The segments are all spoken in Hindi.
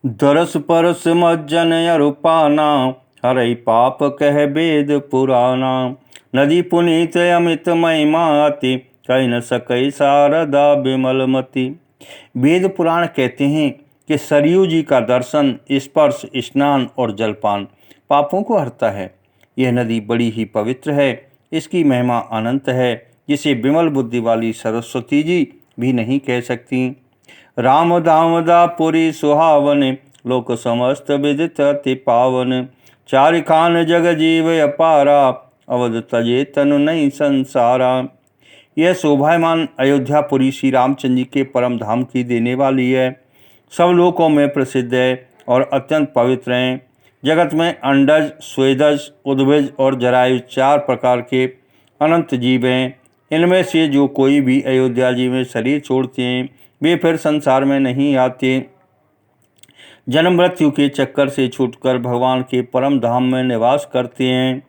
दरस परस मज्जन अरुपाना, हरई पाप कह वेद पुराना। नदी पुनीत अमित महिमाति, कह न सकई शारदा विमलमति। वेद पुराण कहते हैं कि सरयू जी का दर्शन, स्पर्श, स्नान और जलपान पापों को हरता है। यह नदी बड़ी ही पवित्र है, इसकी महिमा अनंत है, जिसे विमल बुद्धि वाली सरस्वती जी भी नहीं कह सकती। राम दामदा पुरी सुहावन, लोक समस्त विदित अति पावन। चारिखान जग जीव अपारा, अवध तजे तनु नहीं संसारा। यह शोभायमान अयोध्यापुरी श्री रामचंद्र जी के परम धाम की देने वाली है। सब लोकों में प्रसिद्ध है और अत्यंत पवित्र हैं। जगत में अंडज, स्वेदज, उद्भिज और जरायु 4 प्रकार के अनंत जीव हैं। इनमें से जो कोई भी अयोध्या जी में शरीर छोड़ते हैं, वे फिर संसार में नहीं आते। जन्म मृत्यु के चक्कर से छूटकर भगवान के परम धाम में निवास करते हैं।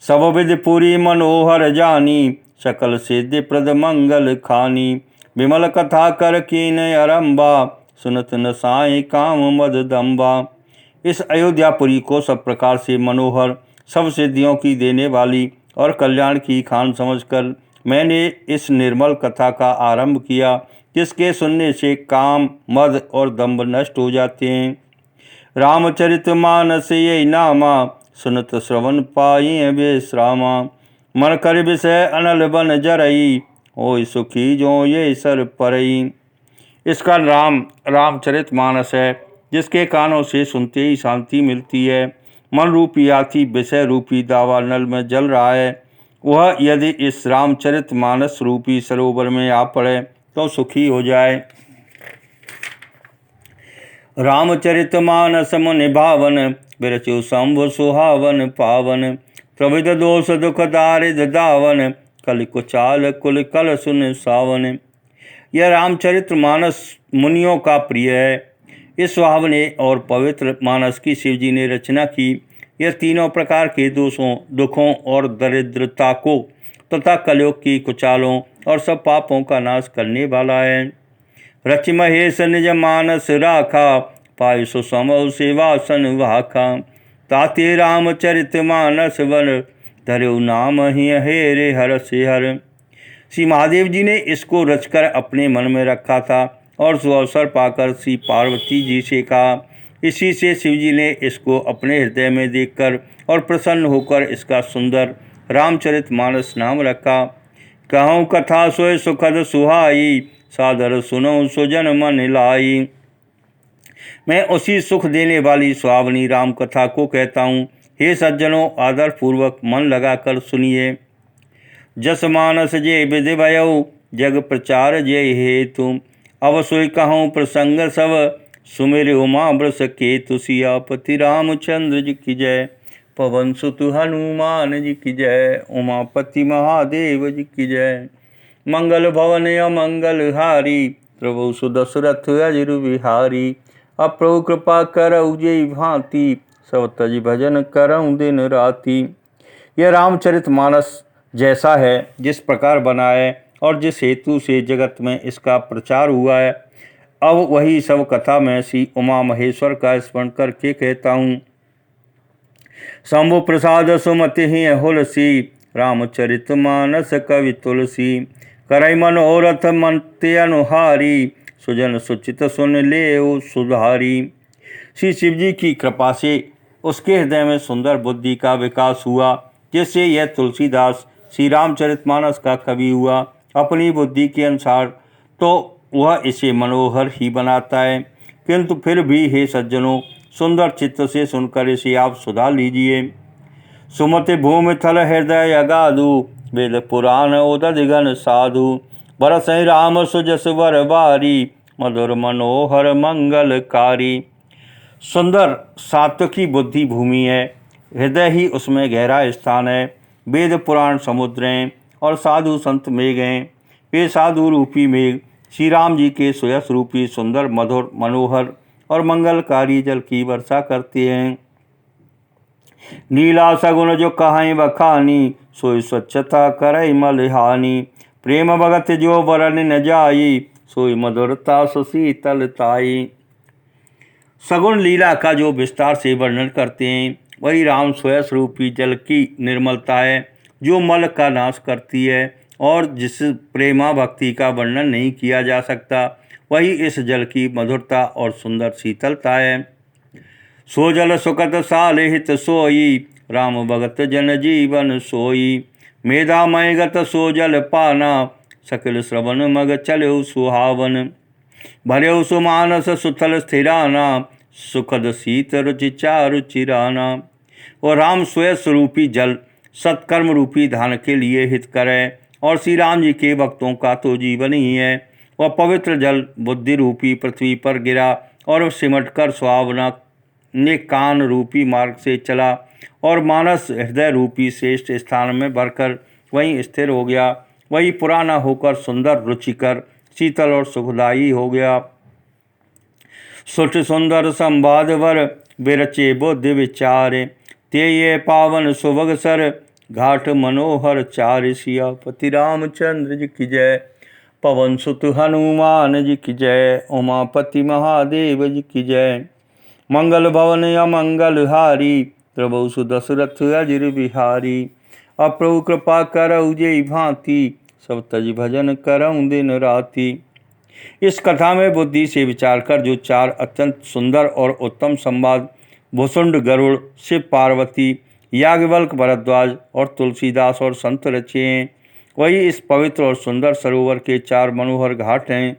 सब विधि पूरी मनोहर जानी, सकल सिद्धि प्रद मंगल खानी। विमल कथा कर कीन आरंभा, सुनत न साई काम मद दम्बा। इस अयोध्यापुरी को सब प्रकार से मनोहर, सब सिद्धियों की देने वाली और कल्याण की खान समझकर मैंने इस निर्मल कथा का आरंभ किया, जिसके सुनने से काम, मद और दंभ नष्ट हो जाते हैं। रामचरितमानस यही नामा, सुनत श्रवण पाई विश्रामा। मन कर विषय अनल बन जरई, हो सुखी जो ये सर परई। इसका नाम रामचरितमानस है, जिसके कानों से सुनते ही शांति मिलती है। मन रूपी हाथी विषय रूपी दावा नल में जल रहा है, वह यदि इस रामचरितमानस रूपी सरोवर में आ पड़े तो सुखी हो जाए। रामचरितमानस मुनि भावन, बिरचु शंभु सुहावन पावन। प्रविध दोष दुख दारिद दावन, कल कुचाल कुल कल सुन सावन। यह रामचरितमानस मुनियों का प्रिय है। इस सुहावने और पवित्र मानस की शिव जी ने रचना की। यह तीनों प्रकार के दोषों, दुखों और दरिद्रता को तथा कलयुग की कुचालों और सब पापों का नाश करने वाला है। रच महेश निज मानस राखा, पाय सुसमौ सेवासन वाखा। ताते रामचरित मानस वर, धर्यो नाम ही हेरे हर से हर। श्री महादेव जी ने इसको रचकर अपने मन में रखा था और सुअवसर पाकर श्री पार्वती जी से कहा। इसी से शिव जी ने इसको अपने हृदय में देखकर और प्रसन्न होकर इसका सुंदर रामचरितमानस नाम रखा। कहूँ कथा सोय सुखद सुहाई, सादर सुनो सुजन मन लाई। मैं उसी सुख देने वाली सुहावनी राम कथा को कहता हूँ। हे सज्जनों, आदर पूर्वक मन लगाकर सुनिए। जस मानस जे विधि भयऊ, जग प्रचार जय हेतु। अब सोई कहूँ प्रसंग सब, सुमिर उमा वृष केतु। सियापति रामचंद्र जी की जय, पवन सुत हनुमान जी की जय, उमापति महादेव जी की जय। मंगल भवन अमंगल हारी, प्रभु सुदशरथ अजिर विहारी। अप्रभु कृपा करऊ जय भांति, सब तज भजन करऊँ दिन राति। यह रामचरितमानस जैसा है, जिस प्रकार बना है और जिस हेतु से जगत में इसका प्रचार हुआ है, अब वही सब कथा में श्री उमा महेश्वर का स्मरण करके कहता हूँ। शंभु प्रसाद सुमति ही हुलसी, रामचरितमानस कवि तुलसी। करई मनोरथ मनते अनुहारी, सुजन सुचित सुन ले सुधारी। श्री शिव जी की कृपा से उसके हृदय में सुंदर बुद्धि का विकास हुआ, जिससे यह तुलसीदास श्री रामचरितमानस का कवि हुआ। अपनी बुद्धि के अनुसार तो वह इसे मनोहर ही बनाता है, किंतु फिर भी हे सज्जनों, सुंदर चित्त से सुनकर इसे आप सुधार लीजिए। सुमति भूमि थल हृदय अगाधु, वेद पुराण उदध गण साधु। बरसहि राम सुजस वर बारी, मधुर मनोहर मंगलकारी। सुंदर सात्विकी बुद्धि भूमि है, हृदय ही उसमें गहरा स्थान है। वेद पुराण समुद्र हैं और साधु संत मेघ हैं। वे साधु रूपी मेघ श्री राम जी के सुयस रूपी सुंदर, मधुर, मनोहर और मंगलकारी जल की वर्षा करते हैं। लीला सगुन जो कहाई बखानी, सोई स्वच्छता करई मलहानी। प्रेम भगत जो वरन न जाई, सोई मधुरता सुशीतलताई। सगुण लीला का जो विस्तार से वर्णन करते हैं वही राम स्वयं जल की निर्मलता है जो मल का नाश करती है और जिस प्रेमा भक्ति का वर्णन नहीं किया जा सकता वही इस जल की मधुरता और सुंदर शीतलता है। सो जल सुखत सालिहित सोई राम भगत जन जीवन सोई मेधामय गत सो जल पाना सकल श्रवण मग चलो सुहावन भर्यो सुमानस सुथल स्थिराना सुखद शीत रुचि चारु चिराना। और राम स्वयं स्वरूपी जल सत्कर्म रूपी धान के लिए हितकर है और श्री राम जी के भक्तों का तो जीवन ही है। वह पवित्र जल बुद्धि रूपी पृथ्वी पर गिरा और सिमटकर सुहावना ने कान रूपी मार्ग से चला और मानस हृदय रूपी श्रेष्ठ स्थान में भरकर वहीं स्थिर हो गया। वही पुराना होकर सुंदर रुचिकर शीतल और सुखदायी हो गया। सुठ सुंदर संवाद वर बिरचे बुद्धि विचारे ते ये पावन सुभग सर घाट मनोहर चार सिया पति रामचंद्र जी की जय पवन सुत हनुमान जी की जय उमापति महादेव जी की जय मंगल भवन अमंगल हारी प्रभु सुदशरथ अजिर बिहारी अप्रभु कृपा करऊ जय भांति सब तज भजन करऊँ दिन राति। इस कथा में बुद्धि से विचार कर जो चार अत्यंत सुंदर और उत्तम संवाद भुसुंड गरुड़ शिव पार्वती याज्ञवल्क भरद्वाज और तुलसीदास और संत रचे हैं वही इस पवित्र और सुंदर सरोवर के चार मनोहर घाट हैं।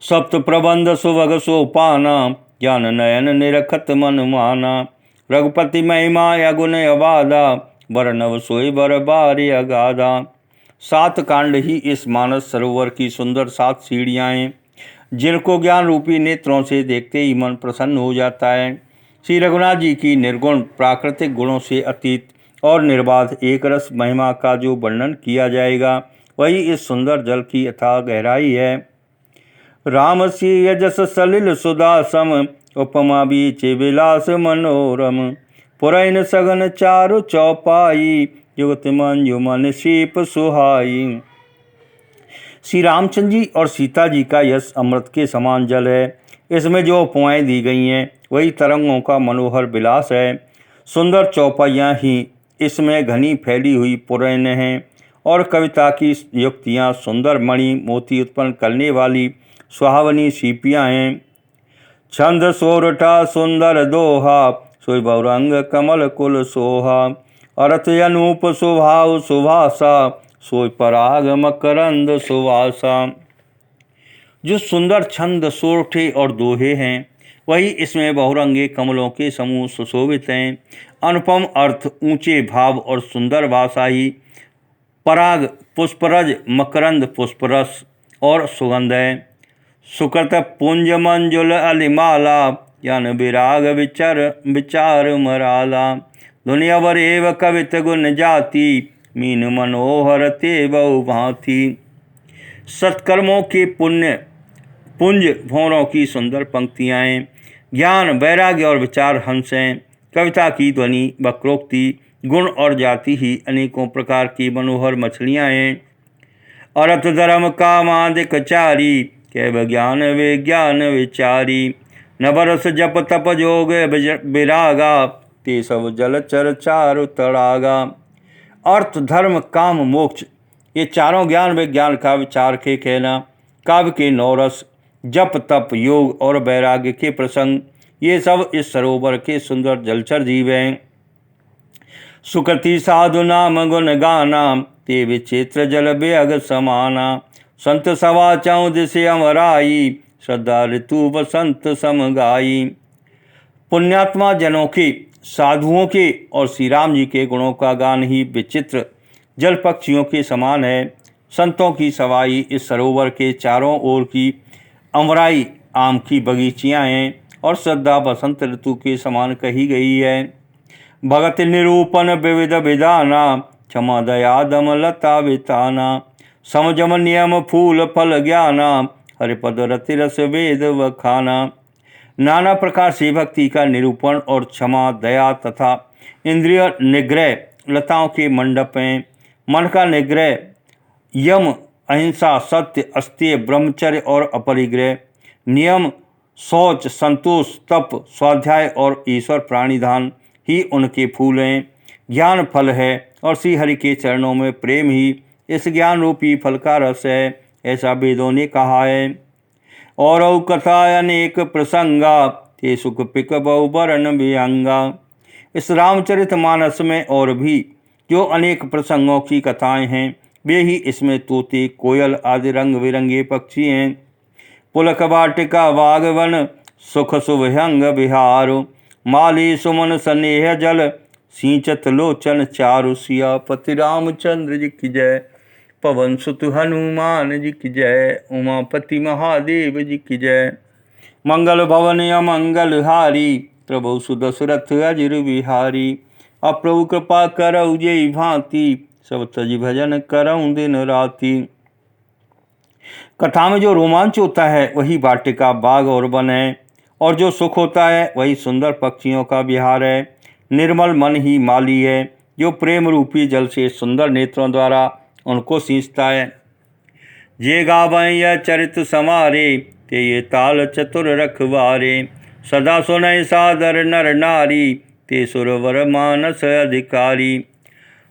सप्त प्रबंध सुभग सोपाना ज्ञान नयन निरखत मन माना रघुपति महिमा या गुण अबाधा बरनव सोई बर बारी अगाधा। 7 कांड ही इस मानस सरोवर की सुंदर 7 सीढ़ियाँ हैं जिनको ज्ञान रूपी नेत्रों से देखते ही मन प्रसन्न हो जाता है। श्री रघुनाथ जी की निर्गुण प्राकृतिक गुणों से अतीत और निर्बाध एक रस महिमा का जो वर्णन किया जाएगा वही इस सुंदर जल की अथाह गहराई है। राम सी यजस सलिल सुदासम उपमा बीचे विलास मनोरम पुरैन सगन चारु चौपाई जुगत मंजु मन शीप सुहाई। श्री रामचंद्र जी और सीता जी का यश अमृत के समान जल है। इसमें जो उपमाएँ दी गई हैं वही तरंगों का मनोहर विलास है। सुंदर चौपाइयाँ ही इसमें घनी फैली हुई पुरैन हैं और कविता की युक्तियाँ सुंदर मणि मोती उत्पन्न करने वाली सुहावनी सीपियाँ हैं। छंद सोरठा सुंदर दोहा सोई बहुरंग कमल कुल सोहा अर्थ अनूप सुभाव सुभाषा सोई पराग मकरंद सुवासा। जो सुंदर छंद सोरठे और दोहे हैं वही इसमें बहुरंगे कमलों के समूह सुशोभित हैं। अनुपम अर्थ ऊंचे भाव और सुंदर भाषा ही पराग पुष्परज मकरंद पुष्परस और सुगंध है। सुकृत पुंज मंजुल अलिमाला यान विराग विचार मराला दुनिया वर एव कवित गुण जाति मीन मनोहर ते बहु भांति। सत्कर्मों के पुण्य पुंज भौरों की सुंदर पंक्तियाँ हैं। ज्ञान वैराग्य और विचार हंस हैं। कविता की ध्वनि वक्रोक्ति गुण और जाति ही अनेकों प्रकार की मनोहर मछलियाँ हैं। अर्थ धर्म कामादिक चारी कैव ज्ञान विज्ञान विचारी न बरस जप तप जोग विरागा ते सब जलचर चारु तड़ागा। अर्थ धर्म काम मोक्ष ये चारों ज्ञान विज्ञान का विचार के कहना काव्य के नौरस जप तप योग और वैराग्य के प्रसंग ये सब इस सरोवर के सुंदर जलचर जीव हैं। सुकृति साधु नाम गुण गाना ते विचित्र जल बेअग समाना संत सवा चौं दिशे अमराई श्रद्धा ऋतु बसंत समगाई। पुण्यात्मा जनों के साधुओं के और श्री राम जी के गुणों का गान ही विचित्र जल पक्षियों के समान है। संतों की सवाई इस सरोवर के चारों ओर की अमराई आम की बगीचियाँ हैं और श्रद्धा बसंत ऋतु के समान कही गई है। भगत निरूपण विविध विधाना क्षमा दया दम लता विताना समझम नियम फूल फल ज्ञाना हरिपद रति रस वेद व खाना। नाना प्रकार से भक्ति का निरूपण और क्षमा दया तथा इंद्रिय निग्रह लताओं के मंडप हैं। मन का निग्रह यम अहिंसा, सत्य, अस्तेय, ब्रह्मचर्य और अपरिग्रह, नियम, शौच, संतोष, तप, स्वाध्याय और ईश्वर प्राणिधान ही उनके फूल हैं। ज्ञान फल है और श्री हरि के चरणों में प्रेम ही इस ज्ञान रूपी फल का रस है, ऐसा वेदों ने कहा है। और कथा अनेक प्रसंगा ते सुख पिक बहु बरन विहंगा। इस रामचरितमानस में और भी जो अनेक प्रसंगों की कथाएं हैं, वे ही इसमें तोते, कोयल आदि रंग बिरंगे पक्षी हैं। पुलक वाटिका बागवन सुख सुभंग बिहार, माली सुमन स्नेह जल सिंचत लोचन चारु। सियापति रामचंद्र जी की जय, पवन सुत हनुमान जी की जय, उमापति महादेव जी की जय। मंगल भवन अमंगल हारी, प्रभु सुदशरथ अजिर बिहारी। अब प्रभु कृपा करऊ जेई भांति, सब तज भजन करऊं दिन राति। कथा में जो रोमांच होता है वही वाटिका, बाग और वन है, और जो सुख होता है वही सुंदर पक्षियों का विहार है। निर्मल मन ही माली है, जो प्रेम रूपी जल से सुंदर नेत्रों द्वारा उनको सींचता है। जे गावें यह चरित समारे, ते ये ताल चतुर रखवारे। सदा सुनय सादर नर नारी, ते सुरवर मानस अधिकारी।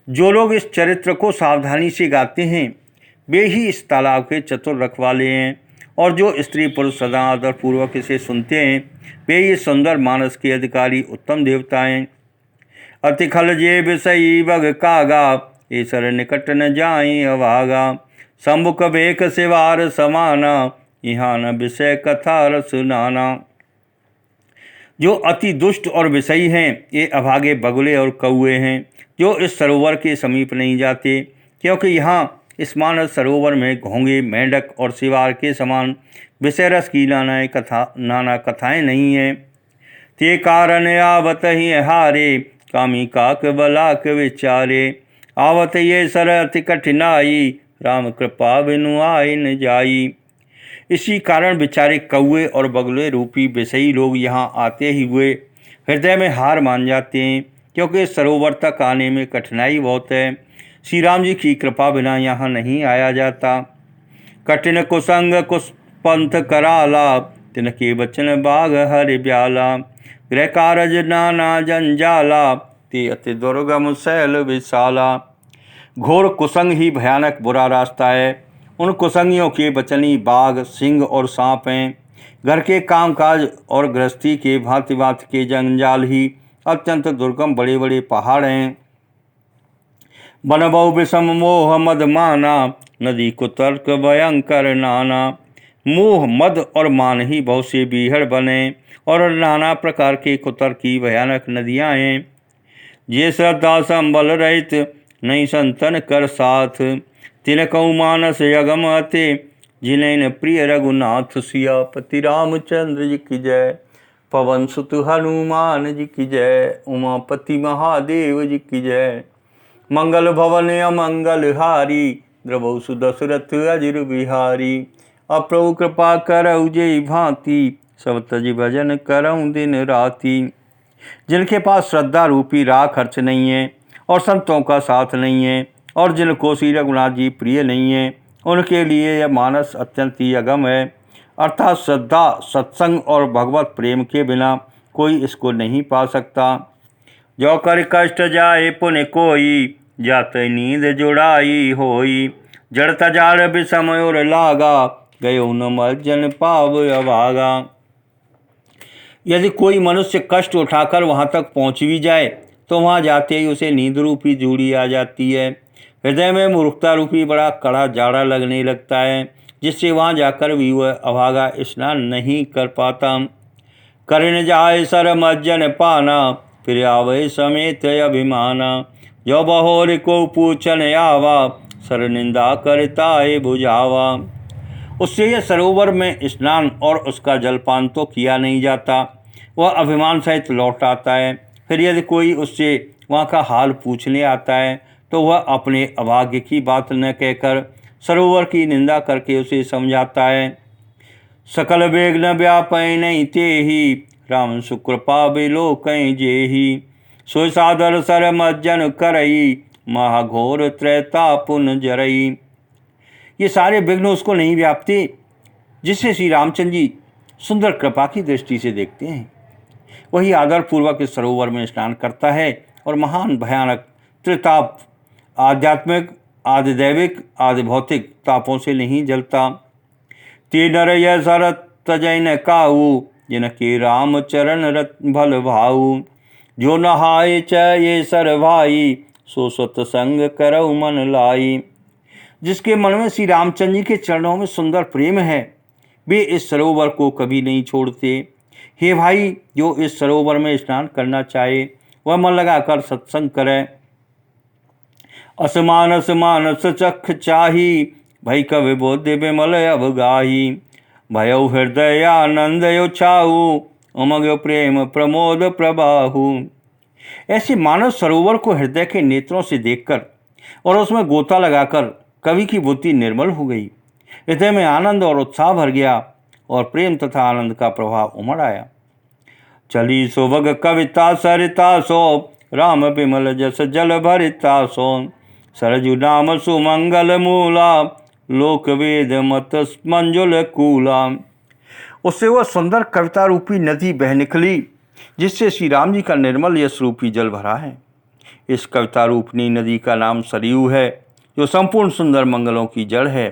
जो लोग इस चरित्र को सावधानी से गाते हैं वे ही इस तालाब के चतुर रखवाले हैं, और जो स्त्री पुरुष सदा आदर पूर्वक इसे सुनते हैं वे ही सुंदर मानस के अधिकारी उत्तम देवता हैं। अति खल जे विषयी बग कागा, ईश्वर निकट न जाई अभागा। शंभुक बेक सिवार समाना, यहाँ न विषय कथा रस नाना। जो अति दुष्ट और विषयी हैं ये अभागे बगुले और कौए हैं, जो इस सरोवर के समीप नहीं जाते, क्योंकि यहाँ इस मानस सरोवर में घोंगे, मेंढक और सिवार के समान विषय रस की नाना कथाएं नहीं हैं। ते कारण आवत ही हारे, कामी काक बलाक विचारे। आवत ये सर अति कठिनाई, राम कृपा बिनु आय न जाई। इसी कारण बेचारे कौए और बगुले रूपी विषयी लोग यहाँ आते ही हुए हृदय में हार मान जाते हैं, क्योंकि सरोवर तक आने में कठिनाई बहुत है। श्री राम जी की कृपा बिना यहाँ नहीं आया जाता। कठिन कुसंग कुस पंथ कराला, तिनके वचन बाग हरि ब्याला। गृह कारज नाना जंजाला, ते अति दुर्गम शैल विशाला। घोर कुसंग ही भयानक बुरा रास्ता है। उन कुसंगियों के वचनी बाघ, सिंह और सांप हैं। घर के कामकाज और गृहस्थी के भांति भांति के जंजाल ही अत्यंत दुर्गम बड़े बड़े पहाड़ हैं। वन बहु विषम मोह मद माना, नदी कुतर्क भयंकर नाना। मोह, मद और मान ही बहुत से बीहड़ बने, और नाना प्रकार के कुतर्की भयानक नदियाँ हैं। ये श्रद्धा संबल रहित, नहीं संतन कर साथ। तिनकऊ मानस यगम अते, जिनैन प्रिय रघुनाथ। सियापति रामचंद्र जी की जय, पवन सुत हनुमान जी की जय, उमापति महादेव जी की जय। मंगल भवन अमंगल हारी, द्रवौ सुदशरथ अजिर बिहारी। अब प्रभु कृपा करऊ जेई भांति, सब तज भजन करऊं दिन राति। जिनके पास श्रद्धा रूपी राख खर्च नहीं है और संतों का साथ नहीं है, और जिनको श्री रघुनाथ जी प्रिय नहीं है, उनके लिए यह मानस अत्यंत ही अगम है। अर्थात श्रद्धा, सत्संग और भगवत प्रेम के बिना कोई इसको नहीं पा सकता। जो कर कष्ट जाए पुण्य कोई, जाते नींद जुड़ाई होई। जड़ता जाड़ विषम और लागा, गयो न मज्जन पाव अभागा। यदि कोई मनुष्य कष्ट उठाकर वहाँ तक पहुँच भी जाए तो वहाँ जाते ही उसे नींद रूपी जूड़ी आ जाती है। हृदय में मूर्खता रूपी बड़ा कड़ा जाड़ा लगने लगता है, जिससे वहाँ जाकर भी वह अभागा स्नान नहीं कर पाता। करण जाए सर मज्जन पाना, फिर आवे समेत अभिमाना। जो बहोर को पूछन आवा, सर निंदा करताए बुझावा। उससे यह सरोवर में स्नान और उसका जलपान तो किया नहीं जाता, वह अभिमान सहित लौट आता है। फिर यदि कोई उससे वहाँ का हाल पूछने आता है तो वह अपने अभाग्य की बात न कहकर सरोवर की निंदा करके उसे समझाता है। सकल वेग न व्यापय नहीं ते ही, राम सुकृपा बिलो कहीं जेही। सोई सादर सर मज्जन करई, महाघोर त्रैता पुन जरई। ये सारे विघ्न उसको नहीं व्यापते जिससे श्री रामचंद्र जी सुंदर कृपा की दृष्टि से देखते हैं। वही आदरपूर्वक इस सरोवर में स्नान करता है और महान भयानक त्रिताप, आध्यात्मिक, आदिदैविक, आदि भौतिक तापों से नहीं जलता। ते नर यह सरत तजैन काऊ, जिनके राम चरण रत भल भाऊ। जो नहाए च ये सर भाई, सो सत्संग करौ मन लाई। जिसके मन में श्री रामचंद्र जी के चरणों में सुंदर प्रेम है, वे इस सरोवर को कभी नहीं छोड़ते। हे भाई, जो इस सरोवर में स्नान करना चाहे वह मन लगाकर सत्संग करे। असमानस मानस चख चाही, भई कवि बोध विमल अवगाही। भयो हृदय आनंद यो छाऊ, उमग प्रेम प्रमोद प्रबाहु। ऐसे मानव सरोवर को हृदय के नेत्रों से देखकर और उसमें गोता लगाकर कवि की बुद्धि निर्मल हो गई। हृदय में आनंद और उत्साह भर गया और प्रेम तथा आनंद का प्रभाव उमड़ आया। चली सोभग कविता सरिता सो, राम विमल जस जल भरिता सो। सरजु नाम सुमंगल मूला, लोक वेद मत मंजुल कूला। उससे वह सुंदर कविता रूपी नदी बह निकली जिससे श्री राम जी का निर्मल यश रूपी जल भरा है। इस कविता रूपनी नदी का नाम सरयू है, जो संपूर्ण सुंदर मंगलों की जड़ है।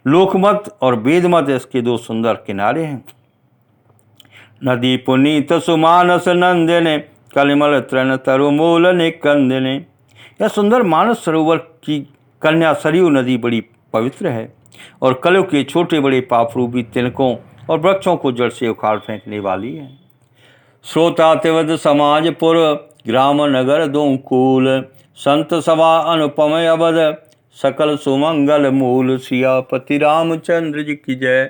लोकमत और वेदमत इसके दो सुंदर किनारे हैं। नदी पुनीत सुमानस नंदने, कलिमल तृण तरुमूल निकंदने। यह सुंदर मानस सरोवर की कन्या सरयू नदी बड़ी पवित्र है और कलयुग के छोटे बड़े पाप रूपी तिनकों और वृक्षों को जड़ से उखाड़ फेंकने वाली है। श्रोता तिवद समाजपुर, ग्राम नगर दो कूल। संत सभा अनुपम अवध, सकल सुमंगल मूल। सियापति रामचंद्र जी की जय,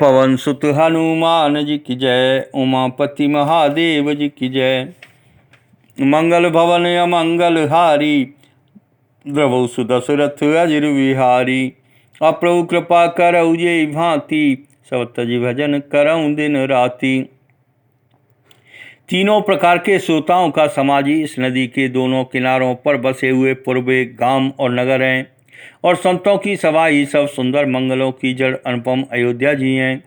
पवन सुत हनुमान जी की जय। उमापति महादेव जी की जय। मंगल भवन अमंगल हारी, द्रवौ सुदशरथ अजिर विहारी। अप्रभु कृपा करौ जे भांति, सब तज भजन करौ दिन राति। तीनों प्रकार के श्रोताओं का समाजी इस नदी के दोनों किनारों पर बसे हुए पूर्वे गांव और नगर हैं और संतों की सभा ही सब सुंदर मंगलों की जड़ अनुपम अयोध्या जी हैं।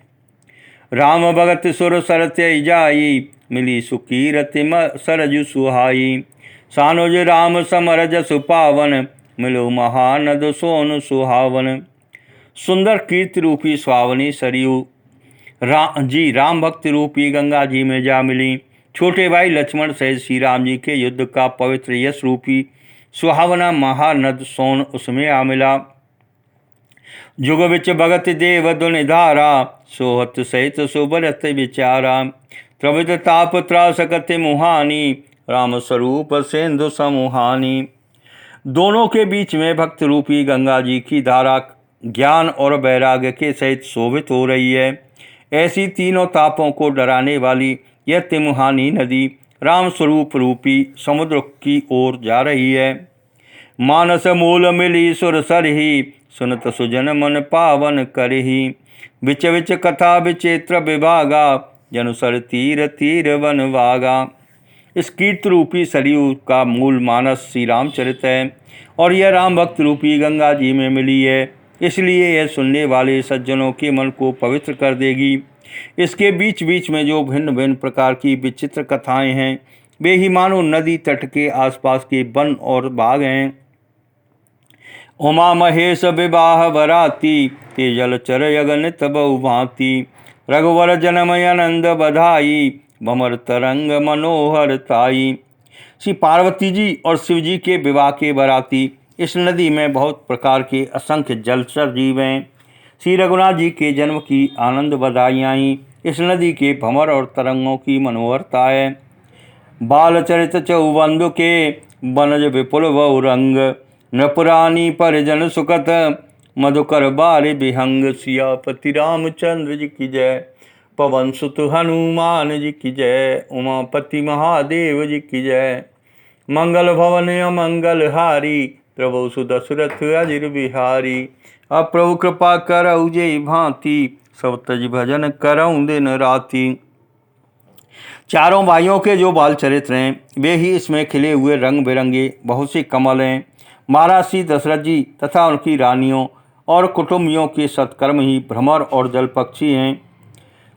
राम भगत सुर सरत्य जाई, मिली सुकीरति सरजु सुहाई। सानुज राम समर जसु पावन, मिलो महानद सोन सुहावन। सुंदर कीर्ति रूपी स्वावनी सरयू राम भक्ति रूपी गंगा जी में जा मिली। छोटे भाई लक्ष्मण सहित श्री राम जी के युद्ध का पवित्र यश रूपी सुहावना महानद सोन उसमें आ मिला। जुग विच भगत देव दुनि धारा, सोहत सहित सुबरत विचारा। प्रवित ताप त्रास कति मुहानी, राम स्वरूप सिंधु समूहानी। दोनों के बीच में भक्त रूपी गंगा जी की धारा ज्ञान और वैराग्य के सहित शोभित हो रही है। ऐसी तीनों तापों को डराने वाली यह तिमुहानी नदी राम स्वरूप रूपी समुद्र की ओर जा रही है। मानस मूल मिली सुर सरही, सुनत सुजन मन पावन करही। विच विच कथा विचित्र विभागा, जनुसर तीर तीर वन वागा। इस कीर्त रूपी सरयू का मूल मानस श्री रामचरित है और यह राम भक्त रूपी गंगा जी में मिली है, इसलिए यह सुनने वाले सज्जनों के मन को पवित्र कर देगी। इसके बीच बीच में जो भिन्न भिन्न प्रकार की विचित्र कथाएं हैं, वे ही मानो नदी तट के आसपास के वन और बाग हैं। उमा महेश विवाह बराती, ते जल चर यगनित बहु भांति। रघुवर जनमय आनंद बधाई, भमर तरंग मनोहर ताई। श्री पार्वती जी और शिव जी के विवाह के बराती इस नदी में बहुत प्रकार के असंख्य जलचर जीव हैं। श्री रघुनाथ जी के जन्म की आनंद बधाइयाँ इस नदी के भंवर और तरंगों की मनोहरता है। बालचरित चौबंधु के बनज विपुल बहु रंग, नृपुरानी परिजन सुकत, मधुकर बारे विहंग। सियापति रामचंद्र जी की जय, पवन सुत हनुमान जी की जय। उमापति महादेव जी की जय। मंगल भवन अमंगल हारी, प्रभु सुदशरथ अजिर बिहारी। अप्रभु कृपा करौ जे भांति, सब तज भजन करौ दिन राति। चारों भाइयों के जो बाल चरित्र हैं, वे ही इसमें खिले हुए रंग बिरंगे बहुत से कमल हैं। महाराज दशरथ जी तथा उनकी रानियों और कुटुंबियों के सत्कर्म ही भ्रमर और जल पक्षी हैं।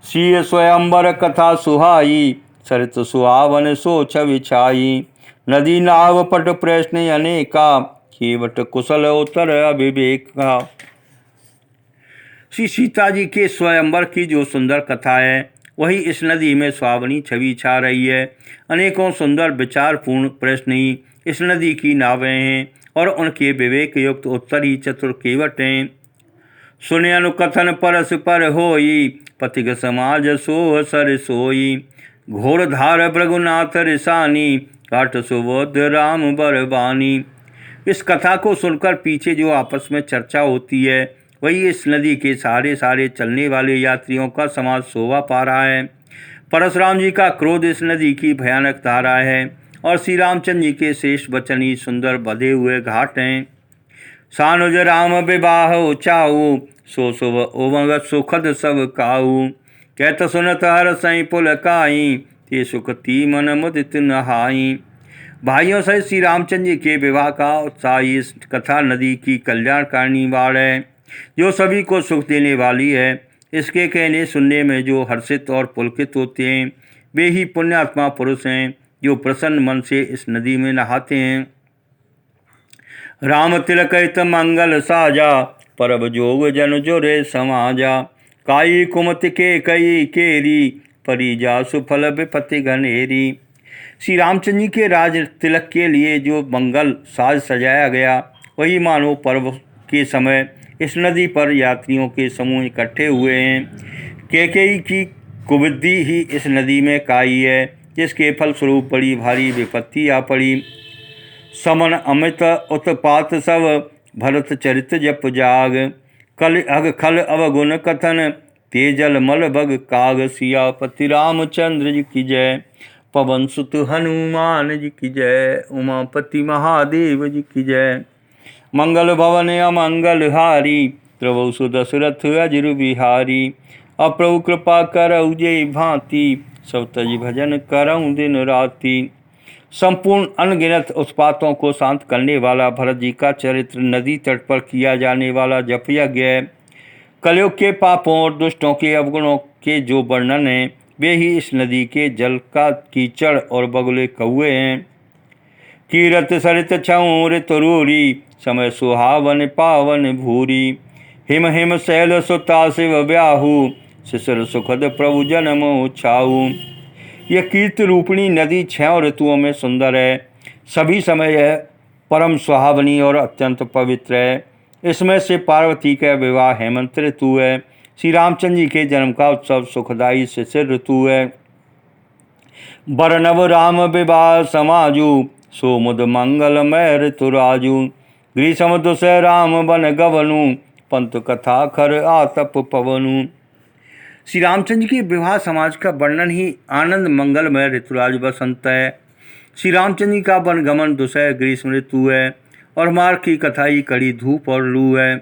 सीय स्वयंवर कथा सुहाई, सरित सुहावन सो छवि छाई। नदी नाव पट प्रश्न अनेका, केवट कुशल उत्तर अविवेक का। श्री सीता जी के स्वयंवर की जो सुंदर कथा है वही इस नदी में सुहावनी छवि छा रही है। अनेकों सुंदर विचारपूर्ण प्रश्न ही इस नदी की नावें हैं और उनके विवेक युक्त उत्तर ही चतुर केवट हैं। सुने अनुकथन परस पर होई, पथिक समाज सोह सर सोई। घोर धार भृगुनाथ रिसानी, काट सुबोध राम बरबानी। इस कथा को सुनकर पीछे जो आपस में चर्चा होती है वही इस नदी के सारे चलने वाले यात्रियों का समाज शोभा पा रहा है। परशुराम जी का क्रोध इस नदी की भयानक धारा है और श्री रामचंद्र जी के शेष वचन ही सुंदर बधे हुए घाट हैं। सानुज राम विवाह चाऊ, सो शुभ उमंग सुखद सब काऊ। कहत सुनत हर सई पुलकाई, ते सुख ती मन मुदित नहाई। भाइयों सहित श्री रामचंद्र जी के विवाह का उत्साही इस कथा नदी की कल्याणकारिणी वार है जो सभी को सुख देने वाली है। इसके कहने सुनने में जो हर्षित और पुलकित होते हैं वे ही पुण्यात्मा पुरुष हैं जो प्रसन्न मन से इस नदी में नहाते हैं। राम तिलकित मंगल साजा, परब जोग जन जोरे समाजा। काई कुमति के कई केरी, परिजा सुफल विपत्ति घनेरी। श्री रामचंद्र जी के राज तिलक के लिए जो मंगल साज सजाया गया वही मानो पर्व के समय इस नदी पर यात्रियों के समूह इकट्ठे हुए हैं। कैकेयी की कुबुद्धि ही इस नदी में काई है जिसके फलस्वरूप बड़ी भारी विपत्ति आ पड़ी। समन अमित उत्पात सब, भरत चरित जप जाग। कल अग खल अवगुण कथन, तेजल मल बग काग। सियापति रामचंद्र जी की जय, पवन सुत हनुमान जी की जय। उमापति महादेव जी की जय। मंगल भवन अमंगल हारी, प्रभु सुदशरथ अजिर बिहारी। अप्रभु कृपा करऊ जय भांति, सब तज भजन करऊँ दिन राति। संपूर्ण अनगिनत उत्पातों को शांत करने वाला भरत जी का चरित्र नदी तट पर किया जाने वाला जप यज्ञ है। कलयुग के पापों और दुष्टों के अवगुणों के जो वर्णन हैं वे ही इस नदी के जल का कीचड़ और बगुले कौए हैं। कीरत सरित छऊ ऋतुरूरी, समय सुहावन पावन भूरी। हिम हिम शैल सुता शिव ब्याहू, शिशिर सुखद प्रभु जन्म छाऊ। यह कीर्ति रूपिणी नदी 6 ऋतुओं में सुंदर है। सभी समय यह परम सुहावनी और अत्यंत पवित्र है। इसमें से पार्वती का विवाह हेमंत ऋतु है। श्री रामचंद्र जी के जन्म का उत्सव सुखदायी शिशिर ऋतु है। बरनव राम विवाह समाजू, सोमुद मंगलमय ऋतुराजू। ग्रीष्म दुसह राम बन गवनु, पंत कथा खर आतप पवनु। श्री रामचंद्र के विवाह समाज का वर्णन ही आनंद मंगलमय ऋतुराज बसंत है। श्री रामचंद्र जी का वनगमन दुसह ग्रीष्म ऋतु है और मार्ग की कथा ही कड़ी धूप और लू है।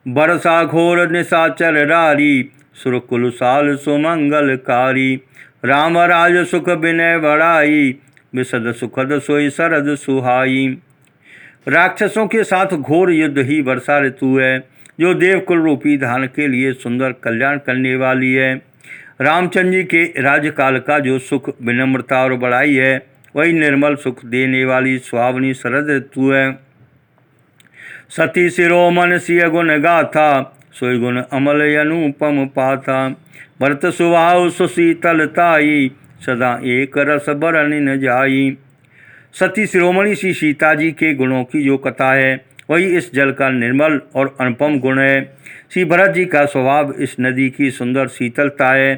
बरसा घोर निशाचर रारी, सुरकुल साल सुमंगलकारी। राम राज सुख विनय बढ़ाई, विशद सुखद सोई शरद सुहाई। राक्षसों के साथ घोर युद्ध ही वर्षा ऋतु है जो देवकुल रूपी धान के लिए सुंदर कल्याण करने वाली है। रामचंद्र जी के राज्यकाल का जो सुख विनम्रता और बड़ाई है वही निर्मल सुख देने वाली सुहावनी शरद ऋतु है। सती शिरोमन सिय गुण गाथा, सोई गुण अमल अनुपम पाथा। भरत सुभाव सुशीतलताई, सदा एक रस बरन न जाई। सती शिरोमणि श्री सीता जी के गुणों की जो कथा है वही इस जल का निर्मल और अनुपम गुण है। श्री भरत जी का स्वभाव इस नदी की सुंदर शीतलता है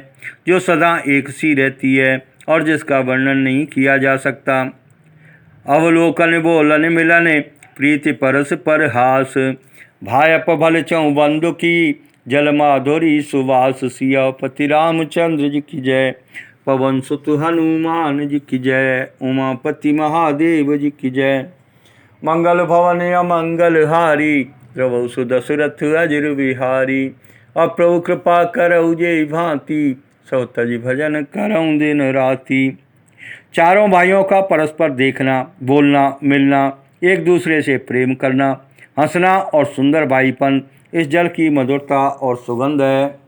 जो सदा एक सी रहती है और जिसका वर्णन नहीं किया जा सकता। अवलोकन बोलन मिलन, प्रीति परस पर हास। भायप भल चौ बंधु की, जल माधुरी सुवास। सियापति रामचंद्र जी की जय, पवन सुत हनुमान जी की जय। उमापति महादेव जी की जय। मंगल भवन अमंगल हारी, प्रभु सुदशरथ अजिर बिहारी। अप्रभु कृपा करऊ जय भांति, सब तज भजन करऊँ दिन राति। चारों भाइयों का परस्पर देखना, बोलना, मिलना एक दूसरे से प्रेम करना, हंसना और सुंदर भाईपन इस जल की मधुरता और सुगंध है।